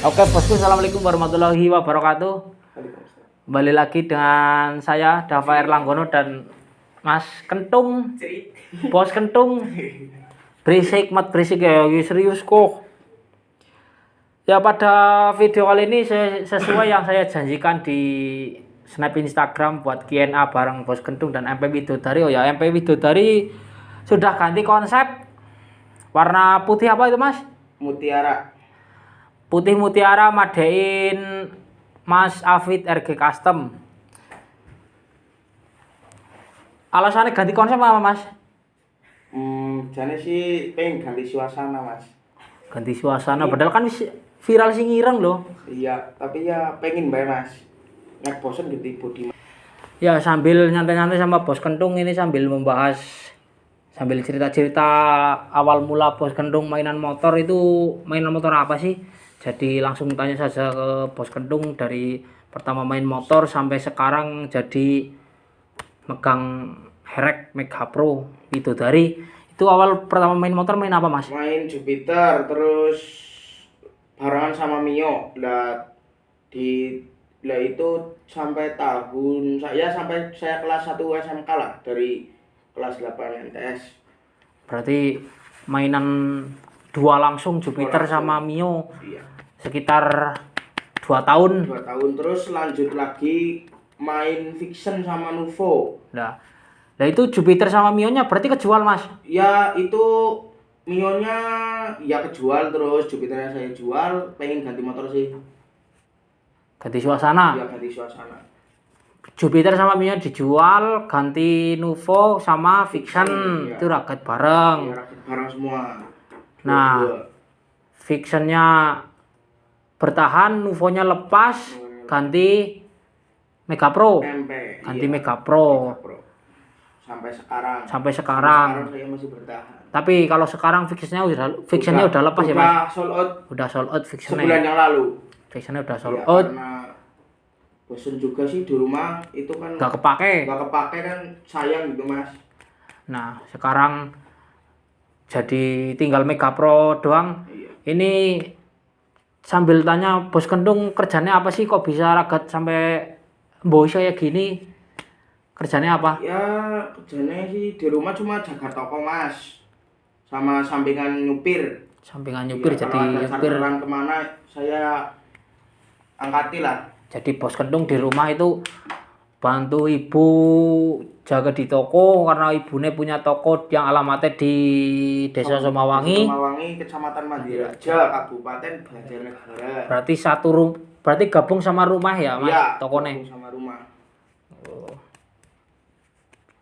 Oke bosku, assalamualaikum warahmatullahi wabarakatuh. Kembali lagi dengan saya Dava Erlanggono dan Mas Kentung, Bos Kentung. Berisik, mat berisik ya, serius kok. Ya pada video kali ini sesuai yang saya janjikan di snap Instagram buat Q&A bareng Bos Kentung dan MP Widodari. Oh ya, MP Widodari sudah ganti konsep. Warna putih apa itu Mas? Mutiara. Putih mutiara madein Mas Afid RG Custom. Alasannya ganti konsep apa Mas? Jane sih pengen ganti suasana Mas. Ganti suasana, padahal kan viral sing ireng loh. Iya, tapi ya pengen bae Mas. Nek bosen ganti body. Ya sambil nyantai-nyantai sama Bos Kentung ini sambil membahas, sambil cerita-cerita awal mula Bos Kentung mainan motor itu mainan motor apa sih? Jadi langsung tanya saja ke Bos Kentung dari pertama main motor sampai sekarang jadi megang Herek Mega Pro Widodari. Itu awal pertama main motor main apa Mas? Main Jupiter terus barengan sama Mio. Lah itu sampai tahun sampai saya kelas 1 SMK lah, dari kelas 8 NTS. Berarti mainan dua langsung Jupiter sama Mio. Iya. Sekitar 2 tahun. 2 tahun terus lanjut lagi main Fiction sama Nuvo. Nah itu Jupiter sama Mio-nya berarti kejual Mas? Ya itu Mio-nya ya kejual, terus Jupiternya saya jual, pengen ganti motor sih. Ganti suasana? Ya ganti suasana. Jupiter sama Mio dijual, ganti Nuvo sama Fiction, ya. itu rakit bareng. Ya, rakit bareng semua. Nah, Fiction-nya bertahan, Nuvo-nya lepas, ganti Mega Pro. MP. Ganti Iya. Mega Pro. Mega Pro. Sampai sekarang. Sampai sekarang saya masih bertahan. Tapi kalau sekarang Fiction-nya udah lepas ya Mas? Udah sold out. Udah sold out Fiction-nya. Sebulan yang lalu. Fiction-nya udah sold Ya, out. karena bosen juga sih di rumah, itu kan Gak kepake. Gak kepake kan, sayang gitu Mas. Nah sekarang jadi tinggal Mega Pro doang. Iya. Ini sambil tanya Bos Kentung kerjanya apa sih kok bisa ragat sampai boso ya gini? Kerjanya apa? Ya kerjanya sih di rumah cuma jaga toko Mas, sama sampingan nyupir. Sampingan nyupir Ya, jadi kalau ada nyupir. charteran kemana saya angkati lah. Jadi Bos Kentung di rumah itu bantu ibu jaga di toko karena ibunya punya toko yang alamatnya di Desa Somawangi. Somawangi, Kecamatan Mandiraja, Kabupaten Banjarnegara. Berarti gabung sama rumah ya Mas, Ya, tokonya. sama rumah.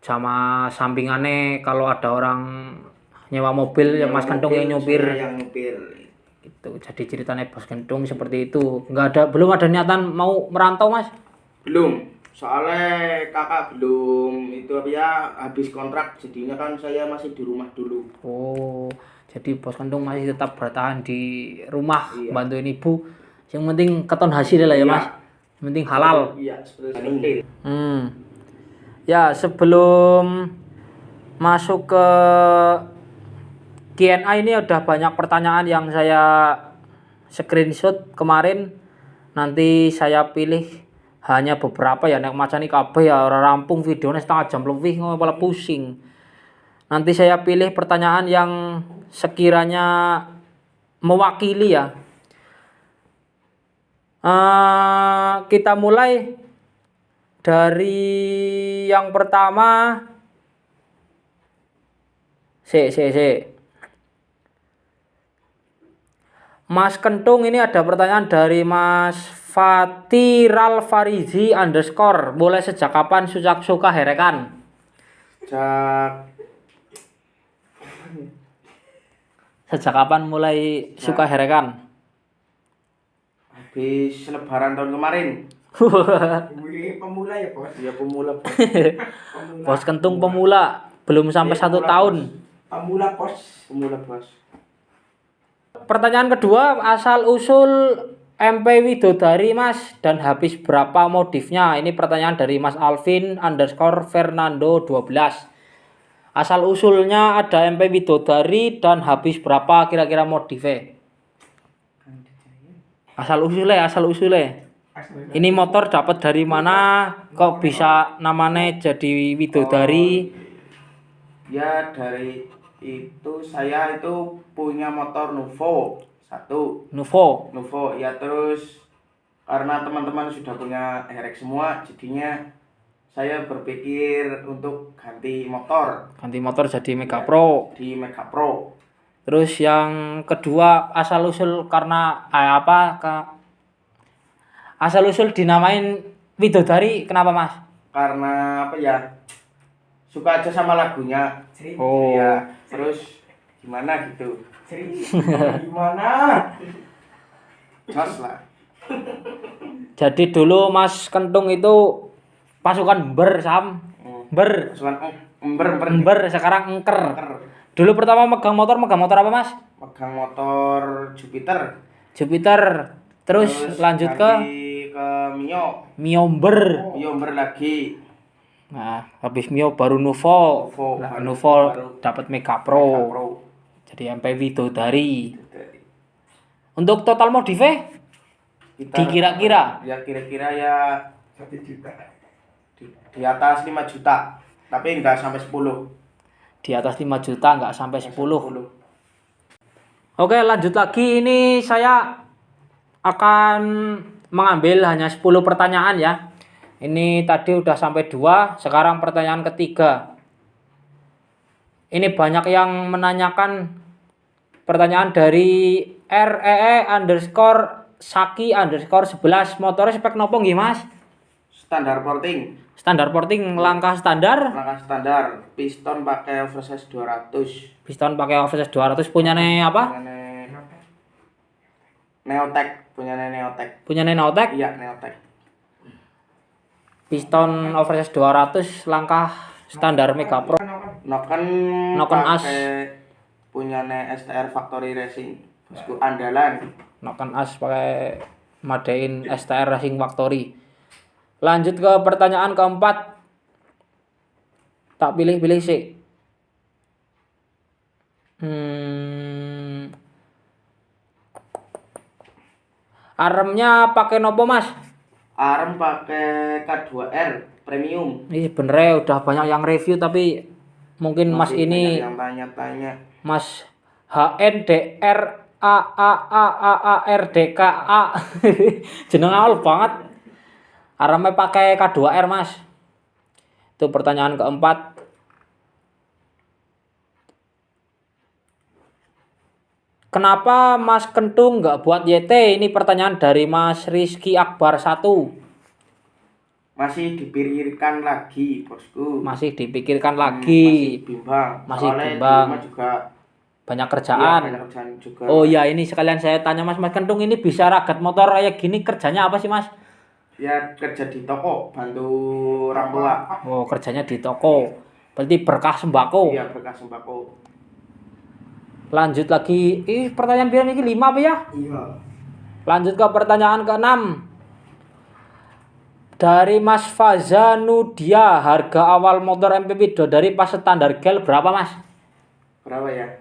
Sama sampingannya kalau ada orang nyewa mobil ya Mas Kentung yang nyupir. Yang nyupir. Itu jadi ceritanya Bos Kentung seperti itu. Belum ada niatan mau merantau Mas? Belum. Soalnya kakak belum itu ya, habis kontrak, jadinya kan saya masih di rumah dulu. Oh, jadi Bos Kentung masih tetap bertahan di rumah, Iya. bantuin ibu. Yang penting keton hasil lah ya Iya. Mas. Yang penting halal. Iya, seperti ini. Ya sebelum masuk ke Q&A ini udah banyak pertanyaan yang saya screenshot kemarin. Nanti saya pilih hanya beberapa ya, nek macani kabeh ya ora rampung videonya setengah jam lebih malah pusing. Nanti saya pilih pertanyaan yang sekiranya mewakili ya. Kita mulai dari yang pertama. Mas Kentung, ini ada pertanyaan dari Mas Fatiral Farizi _ boleh sejak kapan suka herekan? Sejak kapan mulai suka herekan? Habis lebaran tahun kemarin. Pemula ya Bos? Ya pemula Bos. Bos Kentung pemula, belum sampai 1 tahun. Pemula Bos. Pertanyaan kedua, asal usul MP Widodari Mas dan habis berapa modifnya? Ini pertanyaan dari Mas Alvin _ Fernando 12. Asal usulnya ada MP Widodari dan habis berapa kira-kira modifnya? Asal usulnya. Ini motor dapat dari mana? Kok bisa namanya jadi Widodari? Ya dari itu saya itu punya motor Nuvo satu. Nuvo. Ya, terus karena teman-teman sudah punya RX semua, jadinya saya berpikir untuk ganti motor. Ganti motor jadi Mega Pro. Di Mega Pro. Terus yang kedua asal usul karena asal usul dinamain Widodari kenapa Mas? Karena apa ya? Suka aja sama lagunya. Oh. Ya, terus gimana gitu. Gimana? Jos lah. Jadi dulu Mas Kentung itu pasukan Ber Sam. Ber. Ember sekarang engker. Dulu pertama megang motor apa Mas? Megang motor Jupiter. Terus lanjut ke Mio. Miomber. Miomber lagi. Nah, habis Mio baru Nuvo. Nuvo dapat Mega Pro. Jadi MP Widodari. Untuk total modifnya dikira-kira? Ya kira-kira ya 1 juta. Di atas 5 juta. Tapi enggak sampai 10. Di atas 5 juta enggak sampai 10. Oke, lanjut lagi. Ini saya akan mengambil hanya 10 pertanyaan ya. Ini tadi udah sampai 2, sekarang pertanyaan ketiga. Ini banyak yang menanyakan pertanyaan dari REE_Saki_11. Motornya spek nopo nggih Mas? Standar porting. Standar porting, langkah standar. Piston pakai oversize 200. Piston pakai oversize 200 punyane apa? Neotech. Punyane Neotech? Iya, Neotech. Piston oversize 200, langkah standar Mega Pro. Noken As. Punyane STR Factory Racing. Bosku andalan. Noken As pakai Madein STR Racing Factory. Lanjut ke pertanyaan keempat. Tak pilih-pilih sih. Aremnya pakai nopo Mas? Arem pakai K2R premium. Ini sebenarnya udah banyak yang review tapi mungkin Mas ini yang tanya-tanya. Mas HNDRAAAARDKA. Jeneng awal banget. Aremnya pakai K2R Mas. Itu pertanyaan keempat. Kenapa Mas Kentung nggak buat YT? Ini pertanyaan dari Mas Rizky Akbar 1. Masih dipikirkan lagi, bosku. Masih dipikirkan lagi. Masih bimbang. Di rumah juga banyak kerjaan. Iya, banyak kerjaan juga. Oh ya, ini sekalian saya tanya Mas Kentung, ini bisa ragat motor kayak gini kerjanya apa sih Mas? Ya kerja di toko, bantu orang tua. Oh, kerjanya di toko. Berarti berkah sembako. Iya, berkah sembako. Lanjut lagi. Pertanyaan biar ini 5 apa ya? Iya. Lanjut ke pertanyaan ke-6. Dari Mas Fazanudia, harga awal motor MP Widodari pas standar gel berapa Mas? Berapa ya?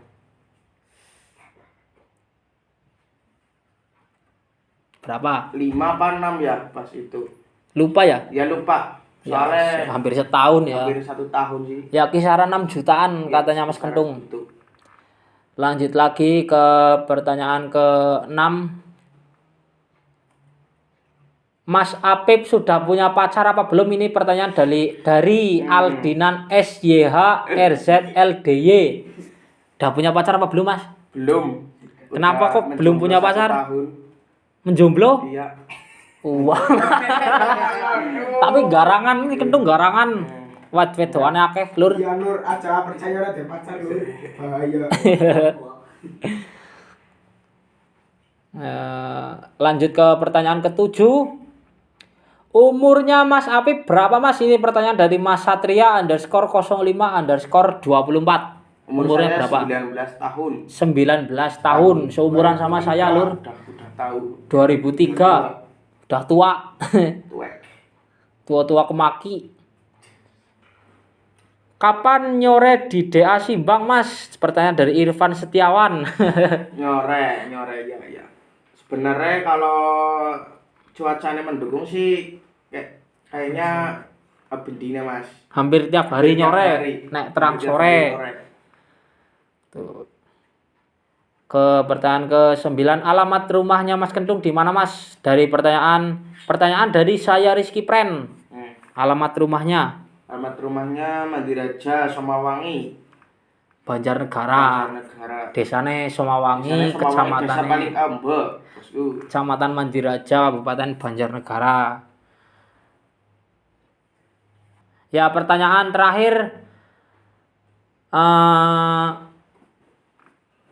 Berapa? 5 apa 6 ya pas itu? Lupa ya? Ya lupa. Soalnya ya, hampir setahun ya. Hampir 1 tahun sih. Ya kisaran 6 jutaan ya, katanya Mas Kentung. Gitu. Lanjut lagi ke pertanyaan ke-6. Mas Apip sudah punya pacar apa belum? Ini pertanyaan dari Aldinan SYH RZLDY. Udah punya pacar apa belum Mas? Belum. Kenapa kok belum punya pacar? Menjomblo? Iya. Wah. Tapi garangan ini Kentung garangan. Wat wedoane akeh, Lur. Iya, Lur, aja percaya ora den pacar, Lur. Bahaya. Lanjut ke pertanyaan ke-7. Umurnya Mas Apip berapa Mas? Ini pertanyaan dari Mas Satria _05_24. Umurnya berapa? 19 tahun. 19 tahun, seumuran sama saya, Lur. Udah tahu. 2003. Udah tua. Tua-tua kemaki. Kapan nyore di DA Simbang Mas? Pertanyaan dari Irfan Setiawan. nyore ya. sebenarnya kalau cuacanya mendukung sih kayaknya bendina Mas. Hampir tiap hari Tiap nyore, hari. nek terang Tiap hari sore. nyore. Tuh. Ke pertanyaan ke-9, alamat rumahnya Mas Kentung di mana Mas? Dari pertanyaan dari saya Rizky Pren. Alamat rumahnya Alamat rumahnya Mandiraja Somawangi, Banjarnegara. Desane Somawangi, Desa paling kecamatan Ambe, Bosku. Kecamatan Mandiraja, Kabupaten Banjarnegara. Ya, pertanyaan terakhir.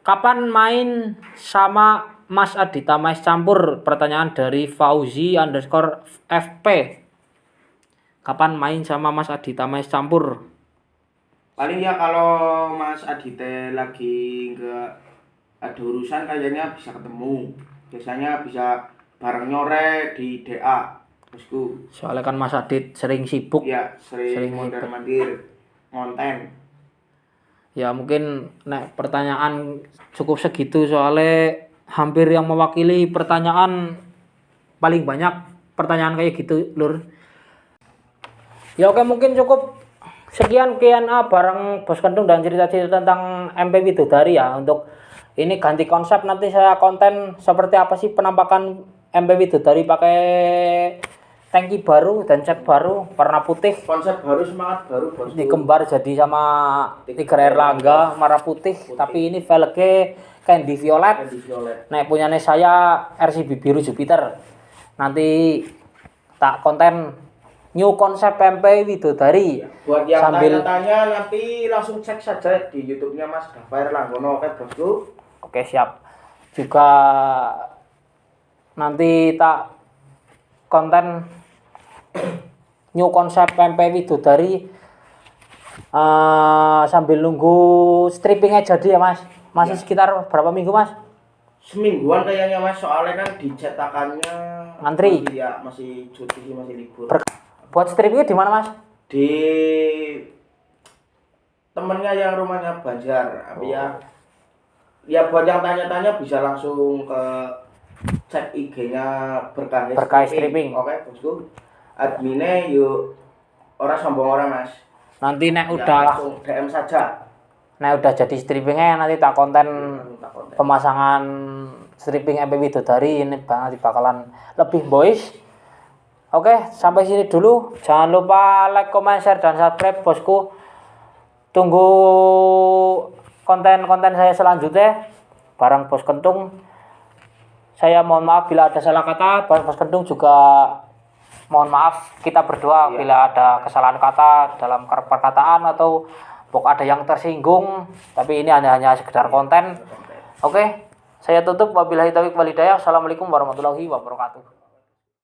Kapan main sama Mas Adita Mais Campur? Pertanyaan dari Fauzi_FP. Kapan main sama Mas Adita Mais Campur? Paling ya kalau Mas Adite lagi nggak ada urusan kayaknya bisa ketemu. Biasanya bisa bareng nyore di DA, Bosku. Soalnya kan Mas Adit sering sibuk. Ya, sering mondar-mandir konten. Ya mungkin nek pertanyaan cukup segitu soalnya hampir yang mewakili pertanyaan paling banyak pertanyaan kayak gitu lur. Ya oke, mungkin cukup sekian Q&A bareng Bos Kentung dan cerita-cerita tentang MP Widodari ya. Untuk ini ganti konsep, nanti saya konten seperti apa sih penampakan MP Widodari pakai tangki baru dan cat baru warna putih. Konsep baru, semangat baru, Bosku. Dikembar jadi sama Tiger Erlangga merah putih, tapi ini velgnya candy violet. Nah, punyanya saya RCB biru Jupiter. Nanti tak konten new konsep MP Widodari. Buat yang sambil tanya-tanya nanti langsung cek saja di YouTube-nya Mas Dafair Langgono, oke Bosku? Oke, siap. Juga nanti tak konten new konsep MP Widodari sambil nunggu strippingnya jadi ya Mas. Masih sekitar berapa minggu Mas? Semingguan kayaknya Mas, soalnya kan dicetakannya Ngantri. Ya, masih cuti, masih libur. Buat strippingnya di mana Mas? Di temennya yang rumahnya Banjar. Ya buat yang tanya-tanya bisa langsung ke cek IG-nya Berkah Stripping. Oke, Bosku. Adminnya yuk ora sombong ora Mas. Nanti nek Ya, udah langsung DM saja. Nek udah jadi strippingnya nanti tak konten pemasangan stripping MP Widodari ini nanti bakalan lebih boys. Oke, sampai sini dulu. Jangan lupa like, comment, share, dan subscribe Bosku. Tunggu konten-konten saya selanjutnya bareng Bos Kentung. Saya mohon maaf bila ada salah kata. Bos Kentung juga mohon maaf. Kita berdoa bila ada kesalahan kata dalam perkataan atau ada yang tersinggung. Tapi ini hanya sekedar konten. Oke, saya tutup. Wabillahi taufiq wal hidayah. Assalamualaikum warahmatullahi wabarakatuh.